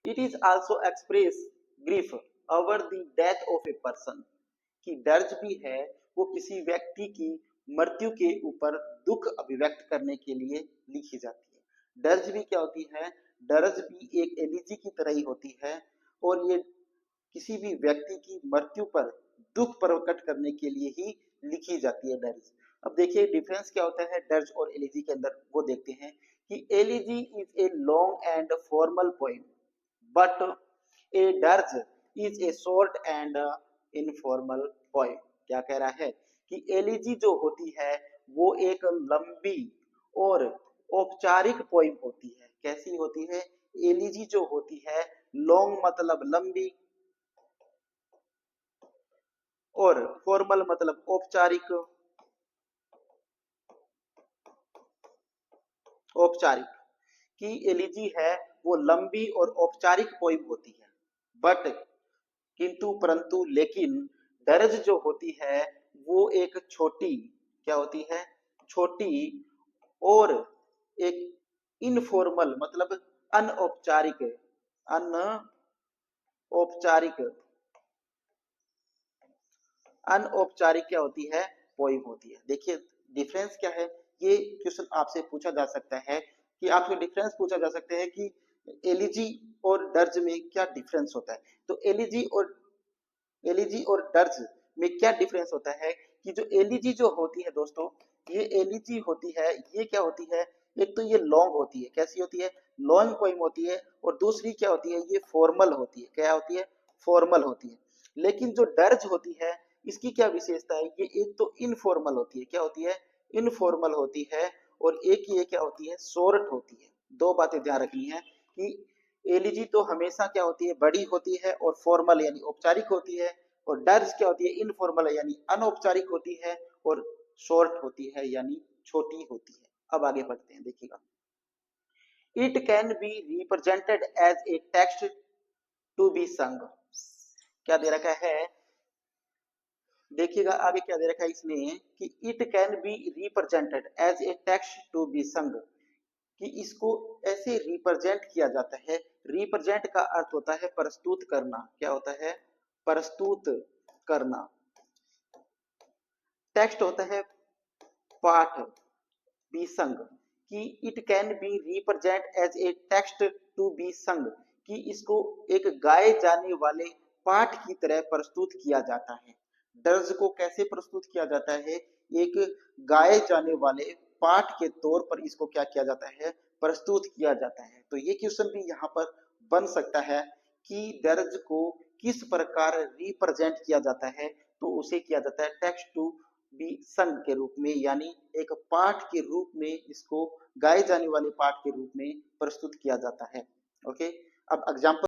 It is also express grief over the death of a person, कि दर्ज भी है वो किसी व्यक्ति की मृत्यु के ऊपर दुख अभिव्यक्त करने के लिए लिखी जाती है। दर्ज भी क्या होती है, दर्ज भी एक एलिजी की तरह ही होती है और ये किसी भी व्यक्ति की मृत्यु पर दुख प्रकट करने के लिए ही लिखी जाती है दर्ज। अब देखिए डिफरेंस क्या होता है दर्ज और एलिजी के अंदर, वो देखते हैं कि elegy is a long and formal poem but a dirge is a short and informal poem. क्या कह रहा है कि एलिजी जो होती है वो एक लंबी और औपचारिक पोएम होती है। कैसी होती है, एलिजी जो होती है लॉन्ग मतलब लंबी और फॉर्मल मतलब औपचारिक, औपचारिक की एलिजी है वो लंबी और औपचारिक पोइम होती है। बट किंतु परंतु लेकिन दर्ज जो होती है वो एक छोटी, क्या होती है, छोटी और एक इनफॉर्मल मतलब अनौपचारिक, अनौपचारिक, अनौपचारिक क्या होती है, पोइम होती है। देखिए डिफरेंस क्या है, ये क्वेश्चन आपसे पूछा जा सकता है कि आपसे डिफरेंस पूछा जा सकता है कि एलिजी और दर्ज में क्या डिफरेंस होता है। तो एलिजी और दर्ज में क्या डिफरेंस होता है कि जो एलिजी जो होती है दोस्तों, ये एलिजी होती है, ये क्या होती है, एक तो ये लॉन्ग होती है, कैसी होती है, लॉन्ग पोइम होती है, और दूसरी क्या होती है, ये फॉर्मल होती है। क्या होती है, फॉर्मल होती है। लेकिन जो दर्ज होती है इसकी क्या विशेषता है, ये एक तो इनफॉर्मल होती है, क्या होती है, इनफॉर्मल होती है, और एक ये क्या होती है, शॉर्ट होती है। दो बातें ध्यान रखनी है कि एलिजी तो हमेशा क्या होती है, बड़ी होती है और फॉर्मल यानी औपचारिक होती है, और दर्ज क्या होती है, इनफॉर्मल यानी अनौपचारिक होती है, और शॉर्ट होती है यानी छोटी होती है। अब आगे बढ़ते हैं, देखिएगा। It can be represented as a text to be sung. क्या दे रखा है, देखिएगा आगे क्या दे रखा है इसमें कि it can be represented as a text to be sung, कि इसको ऐसे रिप्रेजेंट किया जाता है। रिप्रेजेंट का अर्थ होता है प्रस्तुत करना, क्या होता है, प्रस्तुत करना। टेक्स्ट होता है पाठ, बी संग, कि it can be represent as a text to be sung, कि इसको एक गाए जाने वाले पाठ की तरह प्रस्तुत किया जाता है। दर्ज को कैसे प्रस्तुत किया जाता है, एक गाए जाने वाले पाठ के तौर पर इसको क्या किया जाता है, प्रस्तुत किया जाता है। तो ये क्वेश्चन भी यहाँ पर बन सकता है कि दर्ज को किस प्रकार रिप्रेजेंट किया जाता है, तो उसे किया जाता है टेक्स्ट टू बी संग के रूप में, यानी एक पाठ के रूप में, इसको गाए जाने वाले पाठ के रूप में प्रस्तुत किया जाता है। ओके, अब एग्जाम्पल